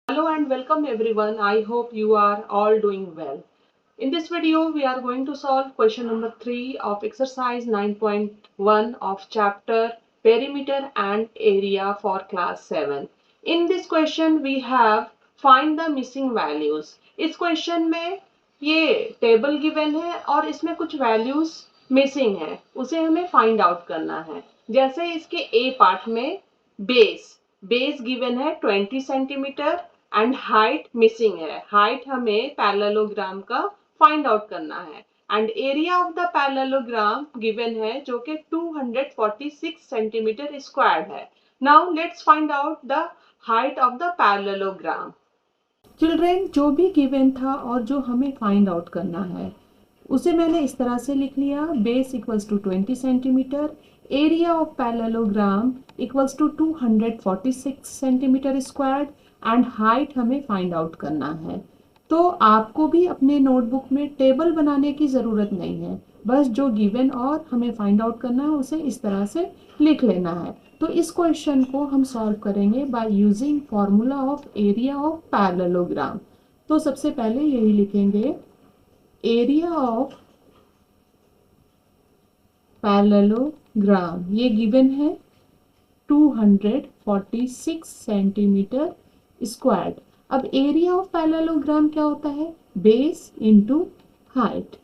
Hello and welcome everyone. I hope you are all doing well. In this video, we are going to solve question number 3 of exercise 9.1 of chapter Perimeter and Area for class 7. In this question, we have find the missing values. इस question में ये table given है और इसमें कुछ values missing है. उसे हमें find out करना है. जैसे इसके A part में base given है 20 सेंटीमीटर एंड हाइट मिसिंग है. हाइट हमें पैरेललोग्राम का फाइंड आउट करना है and area of the parallelogram given है जो कि 246 सेंटीमीटर स्क्वायर है. Now let's find out the height of the parallelogram. Children, जो भी गिवन था और जो हमें फाइंड आउट करना है उसे मैंने इस तरह से लिख लिया. Base equals to 20 centimeter, area of parallelogram equals to 246 centimeter square and height हमें फाइंड आउट करना है. तो आपको भी अपने नोटबुक में टेबल बनाने की ज़रूरत नहीं है, बस जो गिवन और हमें फाइंड आउट करना है उसे इस तरह से लिख लेना है. तो इस क्वेश्चन को हम सॉल्व करेंगे by using formula of area of parallelogram. तो सबसे पहले यही लिखेंगे, एरिया ऑफ पैरेललोग्राम ये गिवन है 246 सेंटीमीटर स्क्वायर. अब एरिया ऑफ पैरेललोग्राम क्या होता है? Base into height.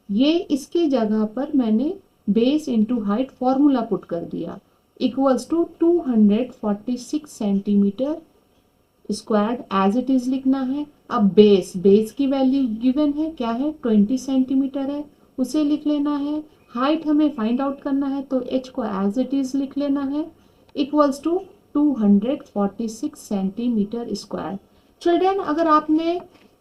ये इसकी जगह पर मैंने base into height formula put कर दिया. Equals to 246 centimeter square as it is लिखना है. अब बेस की वैल्यू गिवन है, क्या है? 20 सेंटीमीटर है, उसे लिख लेना है. हाइट हमें फाइंड आउट करना है तो h को एज इट इज लिख लेना है. Equals to 246 centimeter square. Children, अगर आपने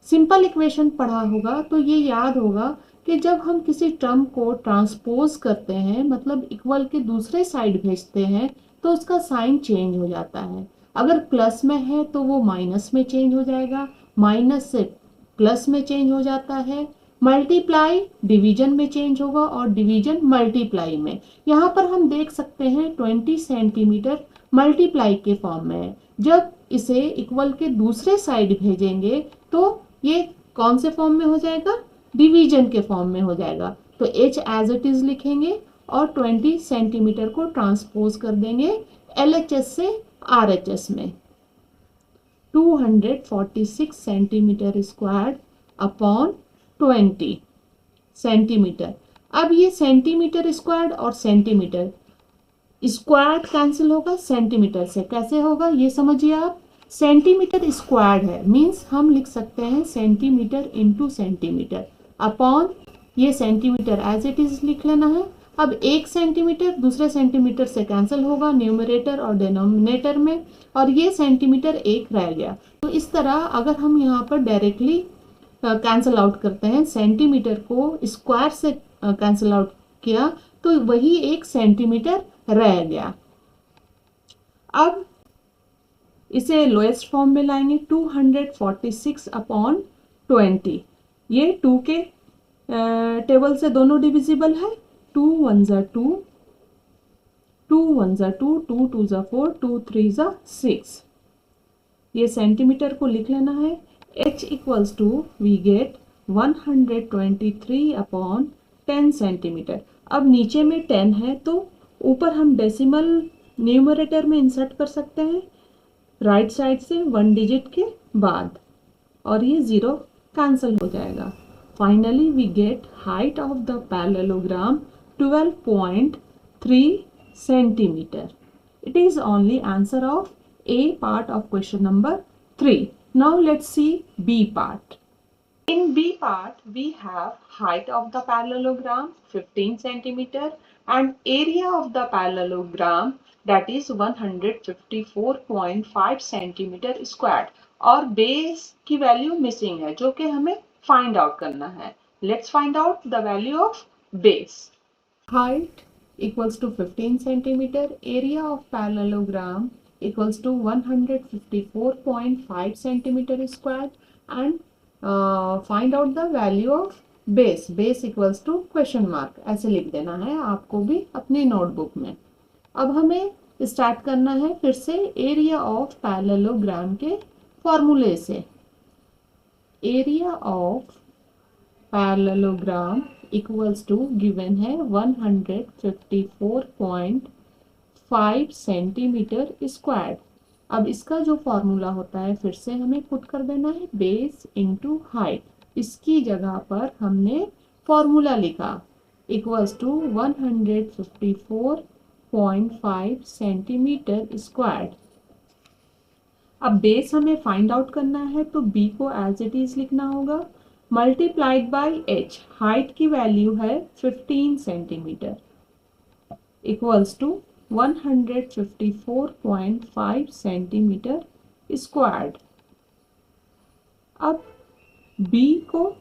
सिंपल इक्वेशन पढ़ा होगा तो ये याद होगा कि जब हम किसी टर्म को ट्रांसपोज करते हैं, मतलब इक्वल के दूसरे साइड भेजते हैं, तो उसका साइन चेंज हो जाता है. अगर प्लस में है तो वो माइनस में चेंज हो जाएगा, माइनस से प्लस में चेंज हो जाता है, मल्टीप्लाई डिवीजन में चेंज होगा और डिवीजन मल्टीप्लाई में. यहाँ पर हम देख सकते हैं 20 सेंटीमीटर मल्टीप्लाई के फॉर्म में है. जब इसे इक्वल के दूसरे साइड भेजेंगे तो ये कौन से फॉर्म में हो जाएगा? डिवीजन के फॉर्म में हो जाएगा. तो h एज इट इज लिखेंगे और 20 सेंटीमीटर को ट्रांसपोज कर देंगे LHS से RHS में. 246 सेंटीमीटर स्क्वायर अपॉन 20 सेंटीमीटर. अब ये सेंटीमीटर स्क्वायर और सेंटीमीटर स्क्वायर कैंसिल होगा सेंटीमीटर से. कैसे होगा ये समझिए आप. सेंटीमीटर स्क्वायर है मींस हम लिख सकते हैं सेंटीमीटर इंटू सेंटीमीटर अपॉन ये सेंटीमीटर एज इट इज लिख लेना है. अब एक सेंटीमीटर दूसरे सेंटीमीटर से कैंसिल होगा न्यूमरेटर और डिनोमिनेटर में, और ये सेंटीमीटर एक रह गया. तो इस तरह अगर हम यहाँ पर डायरेक्टली कैंसिल आउट करते हैं, सेंटीमीटर को स्क्वायर से कैंसिल आउट किया तो वही एक सेंटीमीटर रह गया. अब इसे लोएस्ट फॉर्म में लाएंगे. 246 अपॉन 20. ये 2 के टेबल से दोनों डिविजिबल है. 2 1 ज़ा 2, 2 1 ज़ा 2, 2 2 ज़ा 4, 2 3 ज़ा 6. ये सेंटीमीटर को लिख लेना है. h equals to we get 123 upon 10 centimeter. अब नीचे में 10 है तो ऊपर हम डेसिमल न्यूमरेटर में इंसर्ट कर सकते हैं राइट साइड से 1 डिजिट के बाद, और ये 0 कैंसिल हो जाएगा. Finally we get height of the parallelogram 12.3 centimeter. It is only answer of A part of question number 3. Now let's see B part. In B part, we have height of the parallelogram 15 centimeter and area of the parallelogram that is 154.5 centimeter squared. और base की value missing है जो कि हमें find out करना है. Let's find out the value of base. Height equals to 15 centimeter. Area of parallelogram equals to 154.5 centimeter squared and find out the value of base. Base equals to question mark ऐसे लिख देना है आपको भी अपनी notebook में. अब हमें स्टार्ट करना है फिर से एरिया ऑफ पैरेललोग्राम के फॉर्मूले से। Area of parallelogram equals to given है 154.5 सेंटीमीटर स्क्वायर। अब इसका जो फॉर्मूला होता है फिर से हमें पुट कर देना है बेस इंटू हाइट। इसकी जगह पर हमने फॉर्मूला लिखा इक्वल्स टू 154.5 सेंटीमीटर स्क्वायर। अब बेस हमें फाइंड आउट करना है तो बी को एज इट इज लिखना होगा मल्टीप्लाइड बाय एच। हाइट की वैल्यू है 15 centimeter equals to 154.5 centimeter squared. अब b को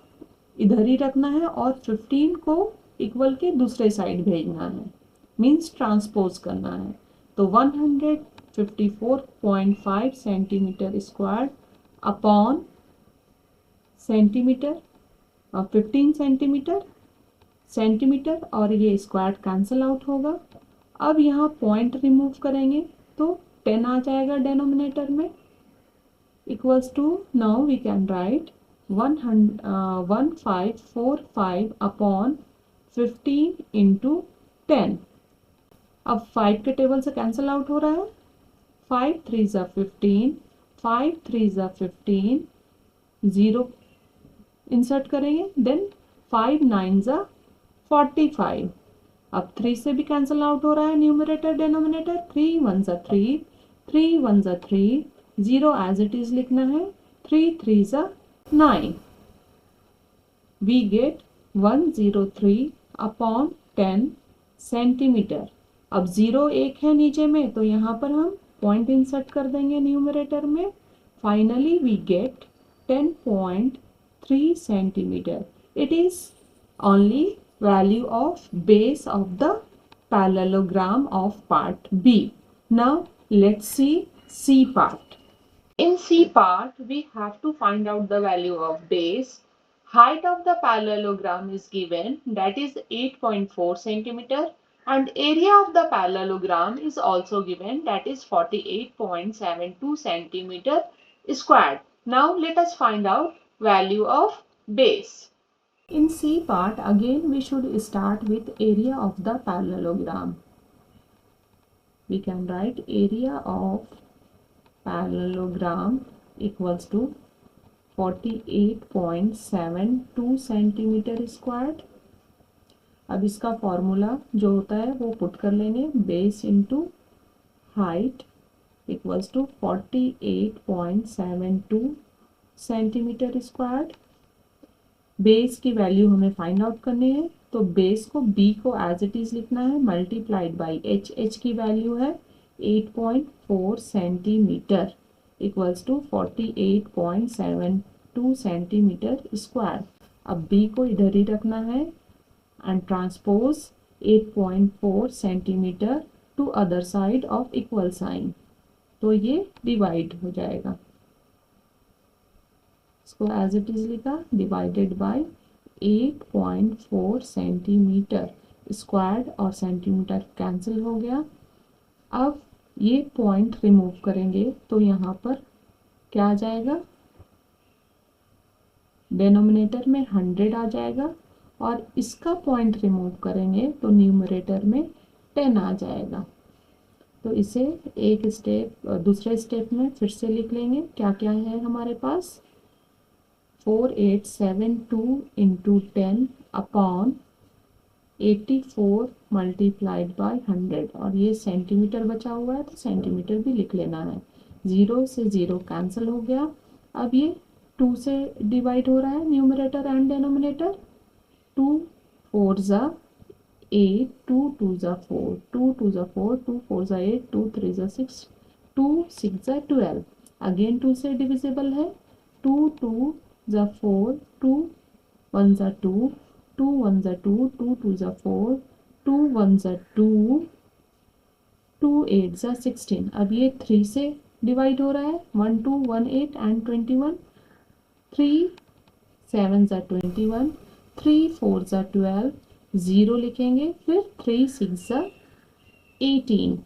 इधर ही रखना है और 15 को इक्वल के दूसरे साइड भेजना है, मींस ट्रांसपोज करना है। तो 154.5 सेंटीमीटर स्क्वायर्ड अपॉन सेंटीमीटर और 15 सेंटीमीटर और ये स्क्वायर कैंसिल आउट होगा। अब यहाँ पॉइंट रिमूव करेंगे तो 10 आ जाएगा डेनोमिनेटर में equals to now we can write 1545 upon 15 into 10। अब 5 के टेबल से कैंसिल आउट हो रहा है, 5 3 ज़ा 15, 5 3 ज़ा 15, 0 इंसर्ट करेंगे, देन 5 9 ज़ा 45। अब 3 से भी कैंसिल आउट हो रहा है न्यूमरेटर डेनोमिनेटर, 3 1 ज़ा 3, 3 1 ज़ा 3, 0 एज इट इज लिखना है, 3 3 ज़ा 9। We get 103 upon 10 centimeter. अब 0 एक है नीचे में तो यहाँ पर हम पॉइंट इंसर्ट कर देंगे न्यूमरेटर में। Finally we get 10.3 centimeter. It is only value of base of the parallelogram of part B. Now let's see C part. In C part we have to find out the value of base. Height of the parallelogram is given, that is 8.4 centimeter, and area of the parallelogram is also given, that is 48.72 centimeter squared. Now let us find out value of base. In C part again we should start with area of the parallelogram. We can write area of parallelogram equals to 48.72 centimeter squared. अब इसका formula जो होता है वो put कर लेंगे, base into height equals to 48.72 centimeter squared. Base की value हमें फाइंड आउट करनी है तो बेस को b को एज इट इज लिखना है मल्टीप्लाइड बाई h। h की वैल्यू है 8.4 centimeter equals to 48.72 centimeter square. अब b को इधर ही रखना है and transpose 8.4 centimeter to other side of equal sign, तो ये डिवाइड हो जाएगा। इसको एज इट इज लिखा डिवाइडेड बाय 8.4 सेंटीमीटर स्क्वायर्ड और सेंटीमीटर कैंसिल हो गया। अब ये पॉइंट रिमूव करेंगे तो यहाँ पर क्या आ जाएगा, डेनोमिनेटर में 100 आ जाएगा और इसका पॉइंट रिमूव करेंगे तो न्यूमरेटर में 10 आ जाएगा। तो इसे एक स्टेप दूसरे स्टेप में फिर से लिख लेंगे। क्या क्या है हमारे पास, 4872 इंटू 10 अपॉन 84 मल्टीप्लाइड बाय 100, और ये सेंटीमीटर बचा हुआ है तो सेंटीमीटर भी लिख लेना है। 0 से 0 कैंसिल हो गया। अब ये 2 से डिवाइड हो रहा है न्यूमरेटर एंड डेनोमिनेटर, 2 4 ज़ा 8, 2 2 ज़ा 4, 2 2 ज़ा 4, 2 4 ज़ा 8, 2 3 ज़ा 6, 2 6 ज़ा 12। अगेन 2 से डिविजिबल है, 2 2 ज़ा 4, 2 1 ज़ा 2, 2 1 ज़ा 2, 2 2 ज़ा 4, 2 1 ज़ा 2, 2 8 ज़ा 16। अब ये 3 से डिवाइड हो रहा है, 1 2 1 8 एंड 21, 3 7 ज़ा 21, 3 4 ज़ा 12, 0 लिखेंगे, फिर 3 6 ज़ा 18,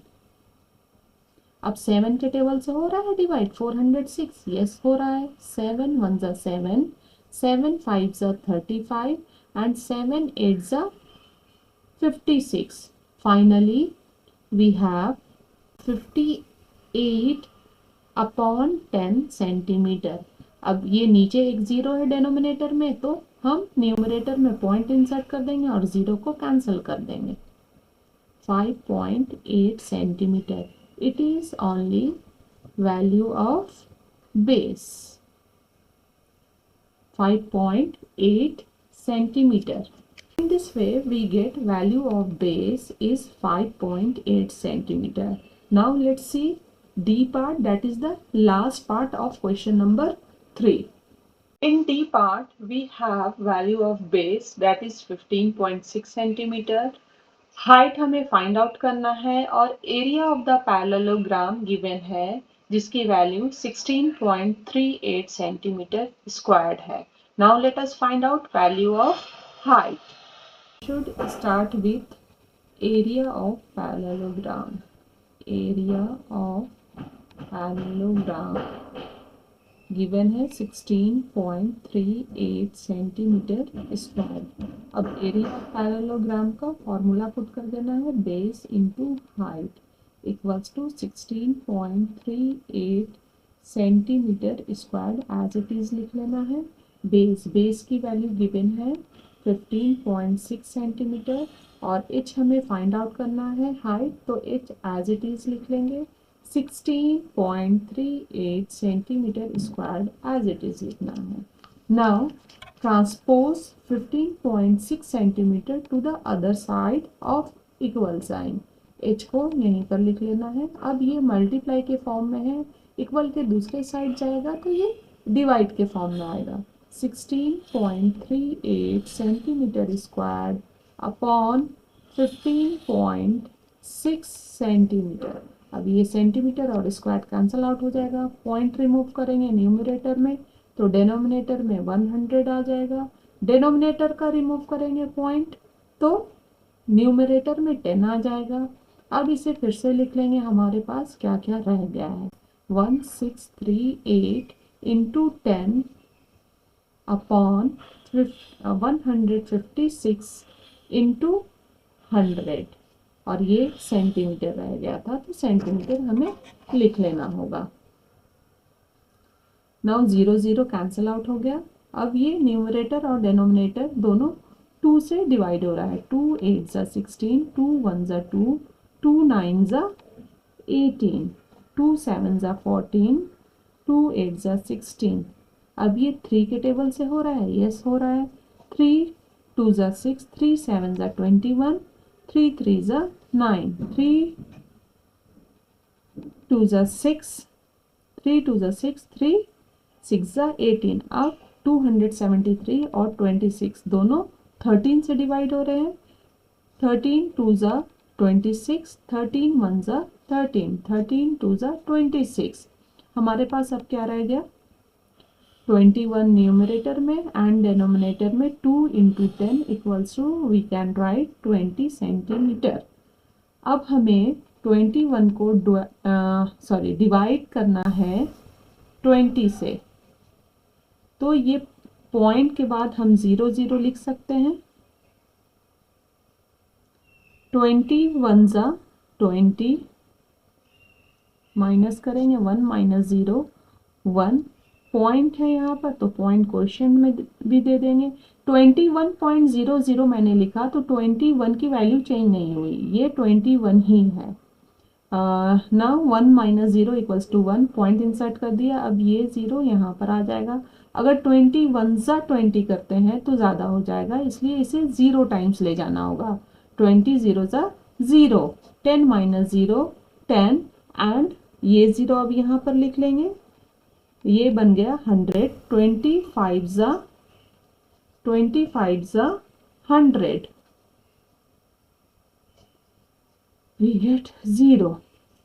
अब 7 के टेबल से हो रहा है डिवाइड 406, यस हो रहा है। 7 1 जा 7, 7 5 जा 35 एंड 7 8 जा 56। Finally we have 58 upon 10 centimeter. अब ये नीचे एक जीरो है डेनोमिनेटर में, तो हम न्यूमरेटर में पॉइंट इंसर्ट कर देंगे और जीरो को कैंसिल कर देंगे। 5.8 centimetre, it is only value of base 5.8 centimeter. In this way we get value of base is 5.8 centimeter. Now let's see D part, that is the last part of question number 3. In D part we have value of base, that is 15.6 centimeter. Height हमें find out करना है और area of the parallelogram given है जिसकी वैल्यू 16.38 centimeter squared है। Now let us find out value of height. Should start with area of parallelogram. Area of parallelogram given है 16.38 centimeter square. अब एरिया ऑफ पैरेललोग्राम का फॉर्मूला पुट कर देना है, base into height equals to 16.38 centimeter square as it is लिख लेना है। Base की वैल्यू गिवन है 15.6 सेंटीमीटर और एच हमें फाइंड आउट करना है हाइट, तो एच एज इट इज लिख लेंगे 16.38 centimeter square as it is लिखना है। Now transpose 15.6 centimeter to the other side of equal sign. H को यहीं पर लिख लेना है। अब ये मल्टीप्लाई के फॉर्म में है, इक्वल के दूसरे साइड जाएगा तो ये डिवाइड के फॉर्म में आएगा। 16.38 सेंटीमीटर स्क्वायर अपॉन 15.6 सेंटीमीटर। अब ये सेंटीमीटर और स्क्वायर कैंसल आउट हो जाएगा। पॉइंट रिमूव करेंगे न्यूमरेटर में तो डेनोमिनेटर में 100 आ जाएगा। डेनोमिनेटर का रिमूव करेंगे पॉइंट तो न्यूमरेटर में 10 आ जाएगा। अब इसे फिर से लिख लेंगे, हमारे पास क्या क्या रह गया है। 1638 इंटू 10 अपॉन 156 इंटू 100 और ये सेंटीमीटर रह गया था तो सेंटीमीटर हमें लिख लेना होगा। नाउ 0 0 कैंसिल आउट हो गया। अब ये न्यूमरेटर और डेनोमिनेटर दोनों 2 से डिवाइड हो रहा है। 2 8 जा 16, 2 1 जा 2, 2 9 जा 18, 2 7 जा 14, 2 8 जा 16। अब ये 3 के टेबल से हो रहा है, यस हो रहा है। 3 2 जा 6, 3 7 जा 21, 3 3 जा 9, 3 2 जा 6, 3 2 जा 6, 3 6 जा 18। अब 273 और 26 दोनों 13 से डिवाइड हो रहे हैं। 13 2 जा 26, 13 1 जा 13, 13 2 जा 26। हमारे पास अब क्या रह गया, 21 न्यूमरेटर में एंड डेनोमिनेटर में 2 into 10 equals to we can write 20 centimeter. अब हमें 21 को डिवाइड करना है 20 से, तो ये पॉइंट के बाद हम 0 0 लिख सकते हैं। 21 जा 20 माइनस करेंगे 1 माइनस 0 1 पॉइंट है यहाँ पर तो पॉइंट क्वेश्चन में भी दे देंगे। 21.00 मैंने लिखा तो 21 की वैल्यू चेंज नहीं हुई, ये 21 ही है। Now 1 minus 0 equals to 1, point insert कर दिया। अब ये 0 यहाँ पर आ जाएगा। अगर 21 जा 20 करते हैं तो ज़्यादा हो जाएगा, इसलिए इसे 0 टाइम्स ले जाना होगा। 20 0 जा 0, 10 माइनस 0 10 एंड ये 0 अब यहाँ पर लिख लेंगे, ये बन गया 100। 25 जा 100 we get 0.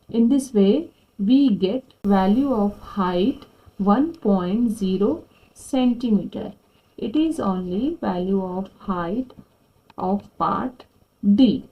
In this way we get value of height 1.0 centimeter. It is only value of height of part D.